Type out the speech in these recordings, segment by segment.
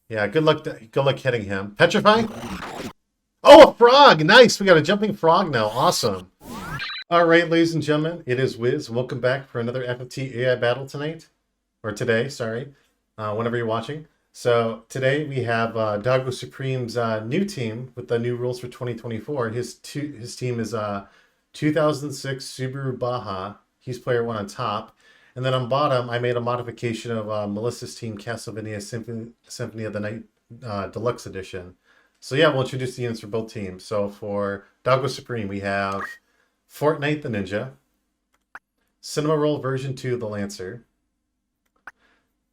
Yeah, good luck hitting him. Petrify? Oh, a frog! Nice! We got a jumping frog now. Awesome. Alright, ladies and gentlemen, it is Wiz. Welcome back for another FFT AI battle tonight. Or today, sorry. Whenever you're watching. So, today we have Doggosupreme's new team with the new rules for 2024. His team is 2006 Subaru Baja. He's player 1 on top. And then on bottom, I made a modification of Melissa's team, Castlevania Symphony of the Night Deluxe Edition. So yeah, we'll introduce the units for both teams. So for Doggosupreme, we have Fortknight the Ninja, Cinnamoroll version 2 the Lancer,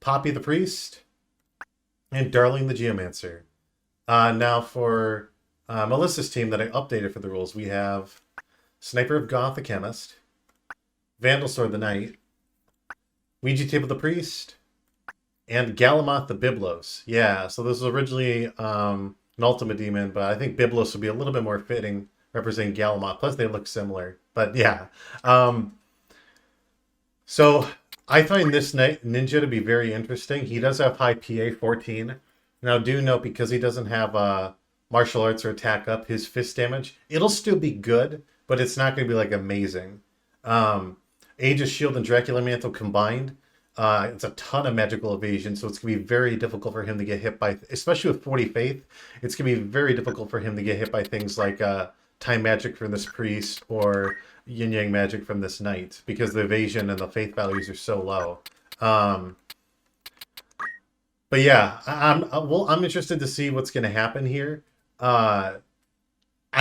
Poppy the Priest, and Darling the Geomancer. Now for Melissa's team that I updated for the rules, we have Sniper of Goth the Chemist, Vandal Sword the Knight, Ouija Table the Priest, and Galamoth the Byblos. Yeah, so this was originally an Ultimate Demon, but I think Byblos would be a little bit more fitting representing Galamoth. Plus, they look similar. But yeah. So I find this ninja to be very interesting. He does have high PA 14. Now, do note, because he doesn't have martial arts or attack up, his fist damage, it'll still be good, but it's not going to be like amazing. Aegis Shield and Dracula Mantle combined, it's a ton of magical evasion, so it's going to be very difficult for him to get hit by, especially with 40 Faith, it's going to be very difficult for him to get hit by things like Time Magic from this Priest or Yin Yang Magic from this Knight, because the evasion and the Faith values are so low. But yeah, I'm interested to see what's going to happen here. I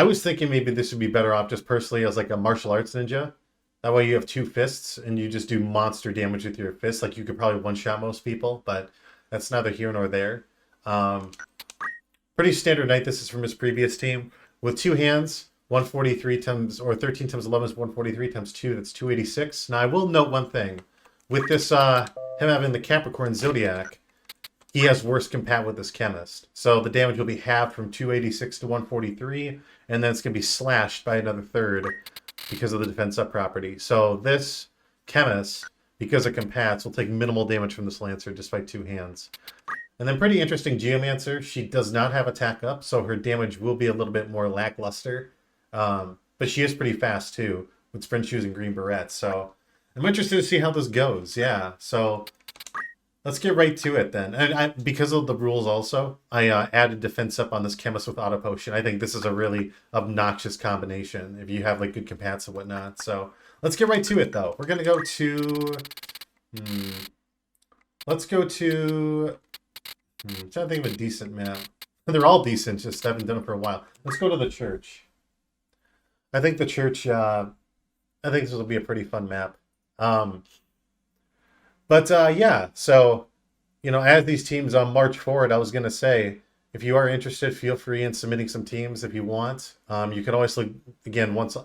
was thinking maybe this would be better off just personally as like a martial arts ninja. That way you have two fists and you just do monster damage with your fists. Like you could probably one-shot most people, but that's neither here nor there. Pretty standard knight. This is from his previous team. With two hands, 143 times, or 13 times 11 is 143 times 2, that's 286. Now I will note one thing. With this, him having the Capricorn Zodiac, he has worse compat with this Chemist. So the damage will be halved from 286 to 143, and then it's going to be slashed by another third because of the defense up property. So this Chemist, because it compats, will take minimal damage from this Lancer despite two hands. And then pretty interesting Geomancer. She does not have attack up, so her damage will be a little bit more lackluster. But she is pretty fast too, with Sprint Shoes and Green Beret. So I'm interested to see how this goes. Yeah, so let's get right to it then. And because of the rules also, I added defense up on this Chemist with Auto Potion. I think this is a really obnoxious combination if you have like good compats and whatnot. So let's get right to it though. We're gonna go to let's go to I'm trying to think of a decent map. They're all decent, just haven't done it for a while. Let's go to the church. I think the church I think this will be a pretty fun map. Yeah, so, you know, as these teams march forward, I was going to say, if you are interested, feel free in submitting some teams if you want. You can always look, again, once,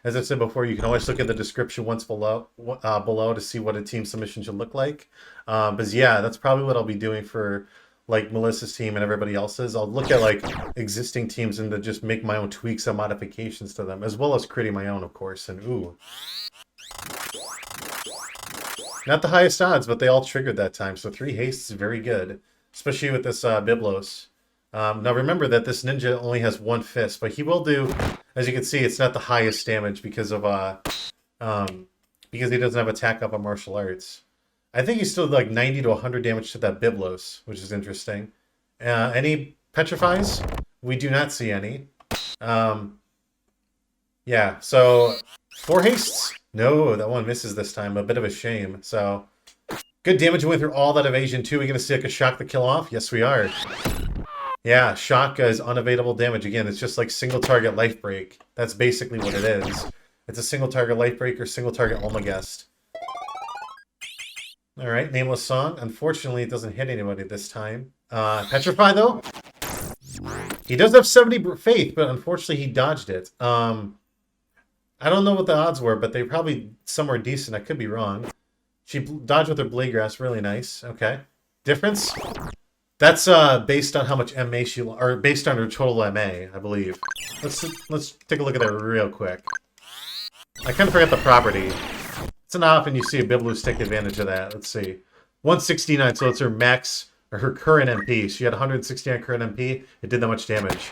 as I said before, you can always look at the description once below to see what a team submission should look like. But yeah, that's probably what I'll be doing for, like, Melissa's team and everybody else's. I'll look at, like, existing teams and to just make my own tweaks and modifications to them, as well as creating my own, of course. And, ooh. Not the highest odds, but they all triggered that time. So 3 hastes is very good, especially with this Byblos. Now remember that this ninja only has 1 fist, but he will do, as you can see, it's not the highest damage because of because he doesn't have attack up on martial arts. I think he's still like 90 to 100 damage to that Byblos, which is interesting. Any petrifies? We do not see any. Yeah, so 4 hastes. No, that one misses this time. A bit of a shame. So, good damage. Went through all that evasion too. We're going to see like a shock to kill off? Yes, we are. Yeah, shock is unavailable damage. Again, it's just like single target life break. That's basically what it is. It's a single target life break or single target Olmagest. Alright, Nameless Song. Unfortunately, it doesn't hit anybody this time. Petrify, though? He does have 70 faith, but unfortunately he dodged it. I don't know what the odds were, but they're probably somewhere decent. I could be wrong. She dodged with her Blade Grass. Really nice. Okay. Difference? That's based on how much MA she... Or based on her total MA, I believe. Let's take a look at that real quick. I kind of forgot the property. It's not often you see a Byblos take advantage of that. Let's see. 169, so it's her max or her current MP. She had 169 current MP. It did that much damage.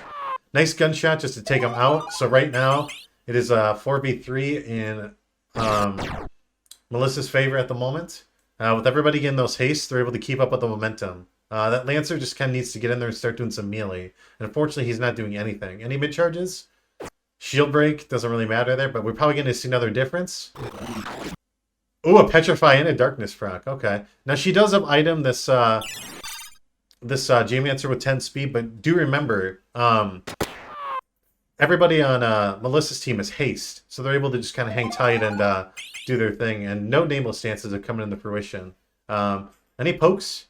Nice gunshot just to take him out. So right now, it is a 4v3 in Melissa's favor at the moment. With everybody getting those hastes, they're able to keep up with the momentum. That Lancer just kind of needs to get in there and start doing some melee. And unfortunately, he's not doing anything. Any mid-charges? Shield break doesn't really matter there, but we're probably going to see another difference. Ooh, a Petrify and a Darkness proc. Okay. Now, she does have item this Geomancer with 10 speed, but do remember, everybody on Melissa's team is haste, so they're able to just kind of hang tight and do their thing, and no Nameless stances are coming into fruition. Any pokes?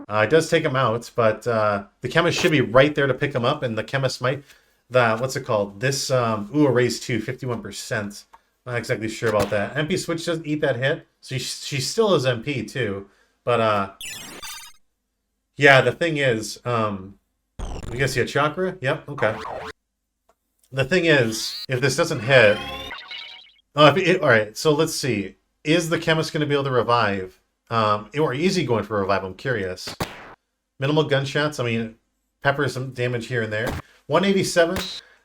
It does take him out, but the Chemist should be right there to pick him up, and the Chemist might... what's it called? This, a raise 2, 51%. Not exactly sure about that. MP Switch doesn't eat that hit, so she still is MP too, but yeah, the thing is, you guys see a Chakra? Yep, okay. The thing is, if this doesn't hit... alright, so let's see. Is the Chemist going to be able to revive? Or is he going for a revive? I'm curious. Minimal gunshots. I mean, pepper some damage here and there. 187.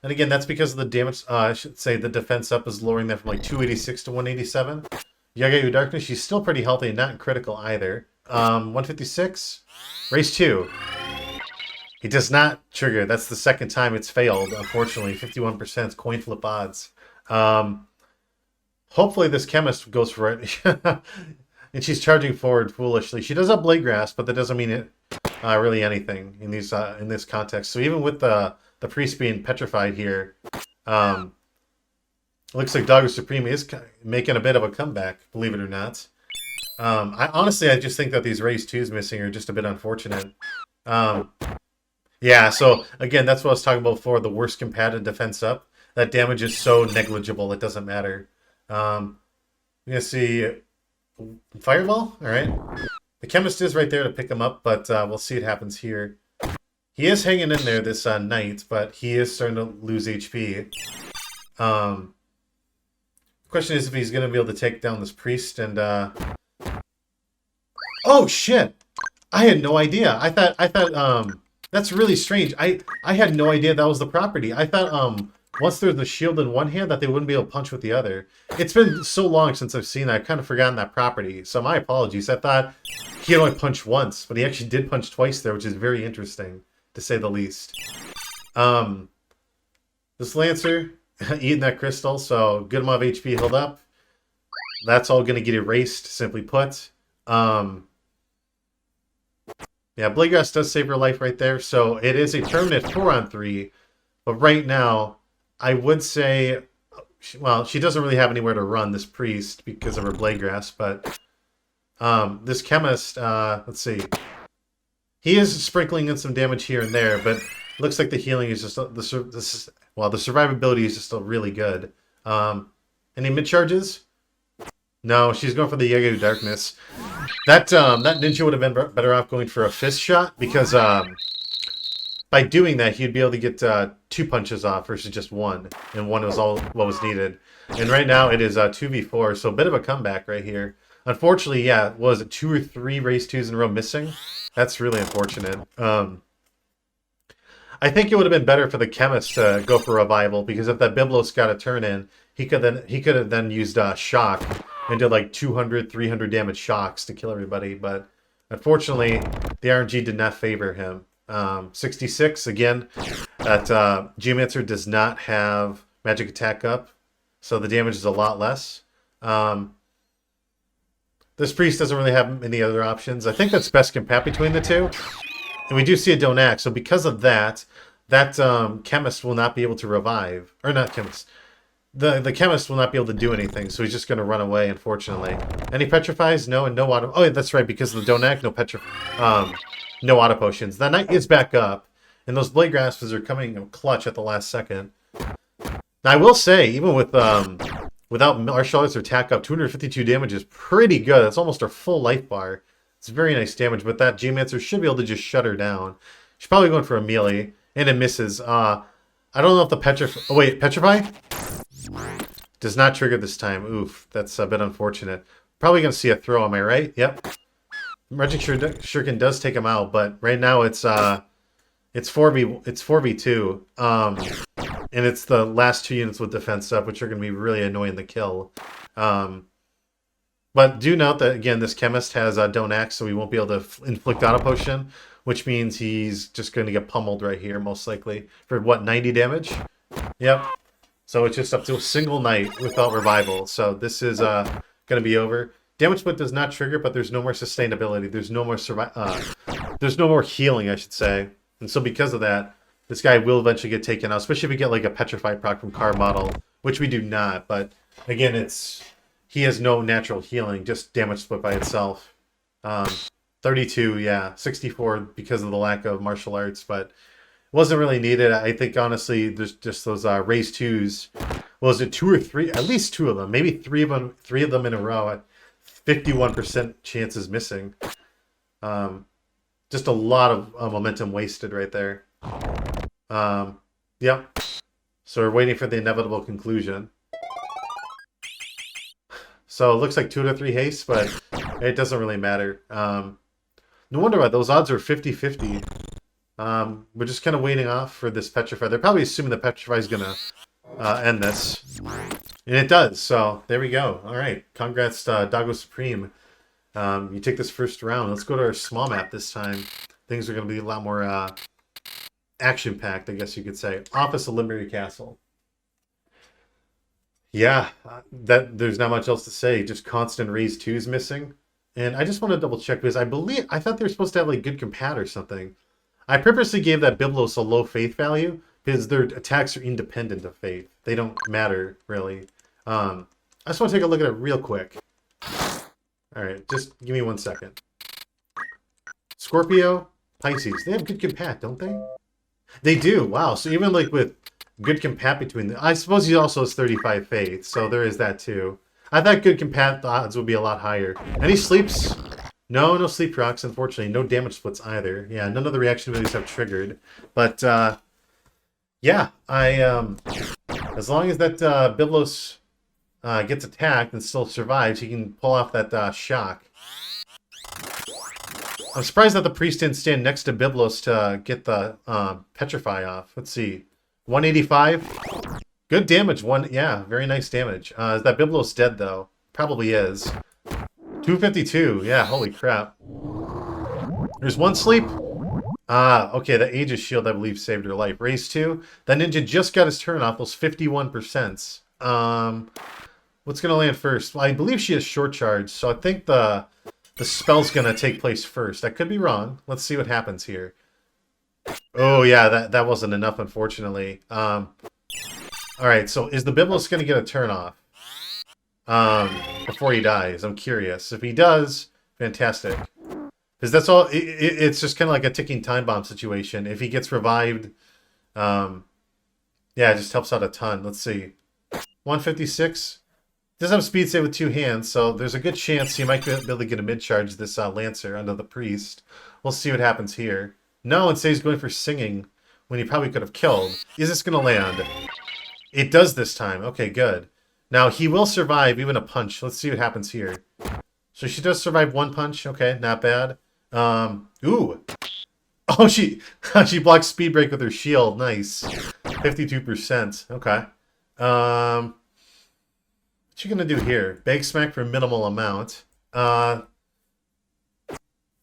And again, that's because of the damage... I should say the defense up is lowering that from like 286 to 187. Yagayu Darkness, she's still pretty healthy and not critical either. 156. Race 2. It does not trigger. That's the second time it's failed, unfortunately. 51% coin flip odds. Hopefully this Chemist goes for it. And she's charging forward foolishly. She does have Blade Grasp, but that doesn't mean it really anything in these in this context. So even with the priest being petrified here, it looks like Doggosupreme is making a bit of a comeback, believe it or not. I just think that these race 2s missing are just a bit unfortunate. Yeah, so again, that's what I was talking about before, the worst combatant defense up. That damage is so negligible, it doesn't matter. You're going to see Fireball, alright. The Chemist is right there to pick him up, but we'll see what happens here. He is hanging in there, this Knight, but he is starting to lose HP. The question is if he's going to be able to take down this Priest and... Oh, shit! I had no idea. I thought, that's really strange. I had no idea that was the property. I thought, once there's the shield in one hand, that they wouldn't be able to punch with the other. It's been so long since I've seen that, I've kind of forgotten that property. So my apologies. I thought he had only punched once, but he actually did punch twice there, which is very interesting, to say the least. This Lancer, eating that crystal, so good amount of HP held up. That's all going to get erased, simply put. Yeah, Blade Grasp does save her life right there, so it is a permanent 4-on-3. But right now, I would say, well, she doesn't really have anywhere to run, this Priest, because of her Blade Grasp, but this Chemist, let's see. He is sprinkling in some damage here and there, but it looks like the healing is just, the survivability is just still really good. Any mid-charges? No, she's going for the Yagayu Darkness. That ninja would have been better off going for a fist shot, because by doing that, he'd be able to get 2 punches off versus just 1, and 1 was all what was needed. And right now, it is 2v4, so a bit of a comeback right here. Unfortunately, yeah, was it 2 or 3 race 2s in a row missing? That's really unfortunate. I think it would have been better for the Chemist to go for revival, because if that Byblos got a turn in, he could have then used shock and did like 200, 300 damage shocks to kill everybody. But unfortunately, the RNG did not favor him. 66 again. That Geomancer does not have magic attack up, so the damage is a lot less. This Priest doesn't really have any other options. I think that's best compat between the two. And we do see a don't act, so because of that, Chemist will not be able to revive. Or not Chemist. The Chemist will not be able to do anything, so he's just going to run away, unfortunately. Any Petrifies? No, and no auto... Oh, yeah, that's right, because of the don't act, no auto potions. That Knight is back up, and those Blade Grasps are coming clutch at the last second. Now, I will say, even with without martial arts or attack up, 252 damage is pretty good. That's almost our full life bar. It's very nice damage, but that Geomancer should be able to just shut her down. She's probably going for a melee, and it misses. I don't know if the Petrify... Oh, wait, Petrify? Does not trigger this time. Oof, that's a bit unfortunate. Probably going to see a throw, am I right? Yep. Magic Shuriken does take him out, but right now it's 4v2. And it's the last 2 units with defense up, which are going to be really annoying to kill. But do note that, again, this Chemist has Don't Act, so he won't be able to inflict Auto Potion, which means he's just going to get pummeled right here, most likely. For, what, 90 damage? Yep. So it's just up to a single night without revival. So this is going to be over. Damage split does not trigger, but there's no more sustainability. There's no more there's no more healing, I should say. And so because of that, this guy will eventually get taken out, especially if we get like a Petrified proc from Car Model, which we do not. But again, he has no natural healing, just damage split by itself. 32, yeah, 64 because of the lack of martial arts, but it wasn't really needed. I think honestly, there's just those raise 2s. Well, is it 2 or 3? At least 2 of them, maybe 3 of them in a row at 51% chances missing. Just a lot of momentum wasted right there. Yep. So we're waiting for the inevitable conclusion. So it looks like 2 to 3 haste, but it doesn't really matter. No wonder why those odds are 50-50. We're just kind of waiting off for this Petrify. They're probably assuming the Petrify is going to end this. And it does. So there we go. All right. Congrats, Doggosupreme. You take this first round. Let's go to our small map this time. Things are going to be a lot more action-packed, I guess you could say. Office of Liberty Castle. Yeah, there's not much else to say. Just constant raise 2s missing. And I just want to double check because I thought they were supposed to have like good compat or something. I purposely gave that Byblos a low faith value because their attacks are independent of faith. They don't matter really. I just want to take a look at it real quick. All right, just give me 1 second. Scorpio, Pisces, they have good compat, don't they? They do. Wow. So even like with good compat between them, I suppose he also has 35 faith, so there is that too. I thought good compat, the odds would be a lot higher. Any sleeps? No sleep procs, unfortunately. No damage splits either. Yeah, none of the reaction abilities have triggered. But, yeah, as long as that Byblos gets attacked and still survives, he can pull off that shock. I'm surprised that the priest didn't stand next to Byblos to get the Petrify off. Let's see. 185. Good damage. Yeah, very nice damage. Is that Byblos dead, though? Probably is. 252. Yeah, holy crap. There's 1 sleep. Okay, the Aegis Shield, I believe, saved her life. Raise 2. That ninja just got his turn off. Those 51%. What's going to land first? Well, I believe she has short charge, so I think the spell's going to take place first. I could be wrong. Let's see what happens here. Oh, yeah, that wasn't enough, unfortunately. Alright, so is the Byblos going to get a turn off before he dies? I'm curious. If he does, fantastic. Because that's all, it's just kind of like a ticking time bomb situation. If he gets revived, yeah, it just helps out a ton. Let's see. 156. Does have speed save with 2 hands, so there's a good chance he might be able to get a mid-charge this Lancer under the Priest. We'll see what happens here. No, instead he's going for singing when he probably could have killed. Is this going to land? It does this time. Okay, good. Now, he will survive even a punch. Let's see what happens here. So she does survive 1 punch. Okay, not bad. Ooh. Oh, she blocks Speed Break with her shield. Nice. 52%. Okay. What's she going to do here? Bag Smack for minimal amount.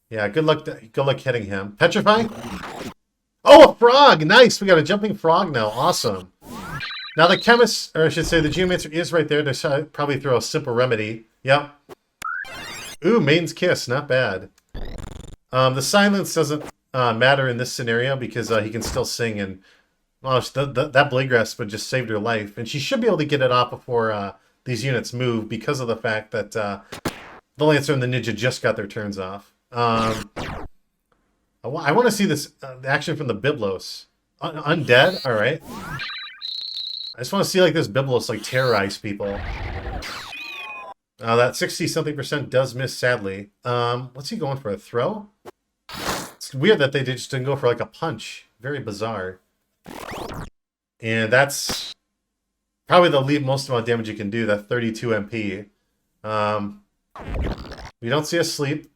Yeah, good luck hitting him. Petrify? Oh, a frog! Nice! We got a jumping frog now. Awesome. Now the Chemist, or I should say the Geomancer is right there to probably throw a simple remedy. Yep. Ooh, Maiden's Kiss. Not bad. The silence doesn't matter in this scenario because he can still sing, and well, that Blade Grasp would just saved her life. And she should be able to get it off before these units move because of the fact that the Lancer and the Ninja just got their turns off. I want to see this action from the Byblos. Undead? Alright. I just want to see like this Byblos like terrorize people. That 60-something% does miss, sadly. What's he going for? A throw? It's weird that they just didn't go for like a punch. Very bizarre. And that's probably the most amount of damage you can do. That 32 MP. We don't see a sleep.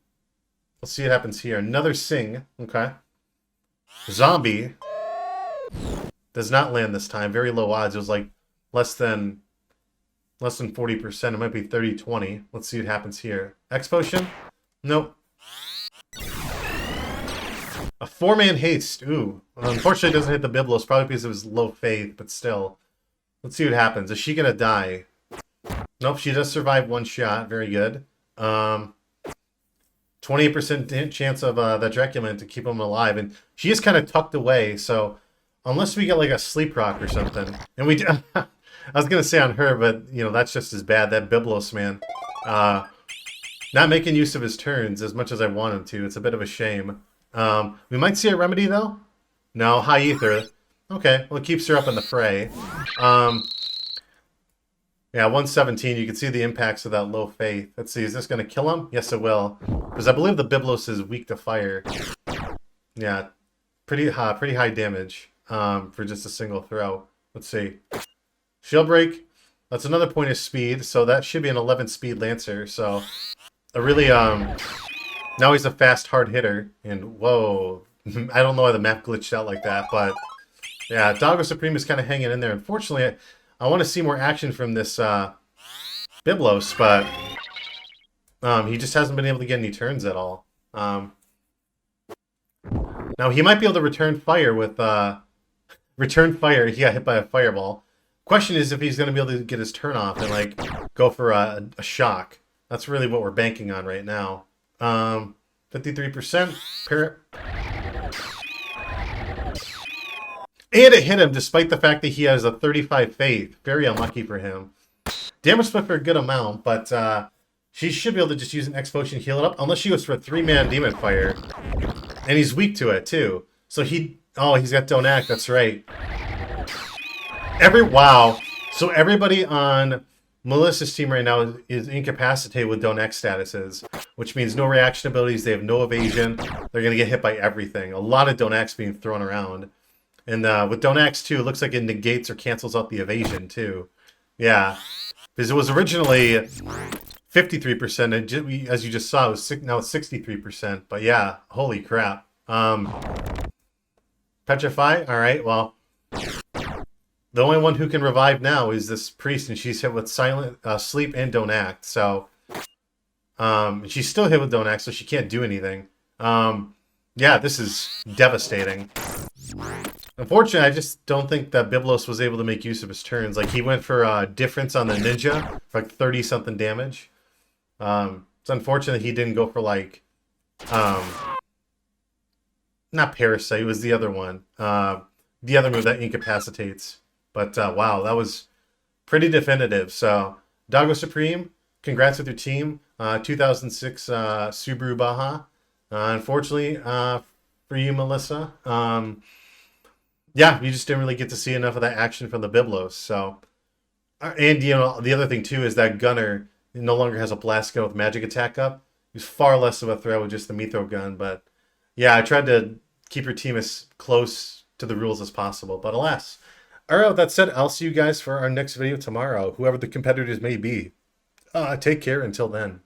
Let's see what happens here. Another Sing. Okay. Zombie. Does not land this time. Very low odds. It was like less than 40%. It might be 30-20. Let's see what happens here. X Potion? Nope. A 4-man haste. Ooh. Unfortunately, it doesn't hit the Byblos, probably because it was low faith, but still. Let's see what happens. Is she going to die? Nope, she does survive one shot. Very good. 28% chance of that Dracula Mantle to keep him alive. And she is kind of tucked away, so unless we get like a sleep rock or something. And we I was going to say on her, but you know, that's just as bad. That Byblos, man. Not making use of his turns as much as I want him to. It's a bit of a shame. We might see a remedy, though. No, High Ether. Okay, well, it keeps her up in the fray. Yeah, 117. You can see the impacts of that low faith. Let's see, is this going to kill him? Yes, it will. Because I believe the Byblos is weak to fire. Yeah, pretty high damage for just a single throw. Let's see. Shield Break. That's another point of speed, so that should be an 11 speed Lancer. So, a really, now he's a fast, hard hitter. And, whoa, I don't know why the map glitched out like that, but yeah, Doggosupreme is kind of hanging in there. Unfortunately, I want to see more action from this Byblos, but he just hasn't been able to get any turns at all. Now, he might be able to return fire with... return fire. He got hit by a fireball. Question is if he's going to be able to get his turn off and, like, go for a shock. That's really what we're banking on right now. 53%. Parrot. And it hit him despite the fact that he has a 35 faith. Very unlucky for him. Damage split for a good amount, but she should be able to just use an X Potion to heal it up. Unless she goes for a 3-man Demon Fire. And he's weak to it, too. So oh, he's got Don't Act, that's right. Wow. So everybody on Melissa's team right now is incapacitated with Don't Act statuses. Which means no reaction abilities, they have no evasion. They're going to get hit by everything. A lot of Don't Acts being thrown around. And with Don't Axe, too, it looks like it negates or cancels out the evasion, too. Yeah. Because it was originally 53%, and as you just saw, it was now it's 63%. But yeah, holy crap. Petrify? Alright, well. The only one who can revive now is this priest, and she's hit with silent sleep and Don't Act. So, she's still hit with Don't Act, so she can't do anything. Yeah, this is devastating. Unfortunately, I just don't think that Byblos was able to make use of his turns. Like, he went for difference on the ninja for like 30-something damage. It's unfortunate he didn't go for, like, not Parasite, it was the other one. The other move that incapacitates. But, wow, that was pretty definitive. So, Doggosupreme, congrats with your team. 2006 Subaru Baja. Unfortunately, for you, Melissa, yeah, you just didn't really get to see enough of that action from the Byblos. So, and you know, the other thing too is that Gunner no longer has a blast gun with magic attack up. He's far less of a threat with just the Mytho gun. But yeah, I tried to keep your team as close to the rules as possible. But alas. All right, with that said, I'll see you guys for our next video tomorrow, whoever the competitors may be. Take care until then.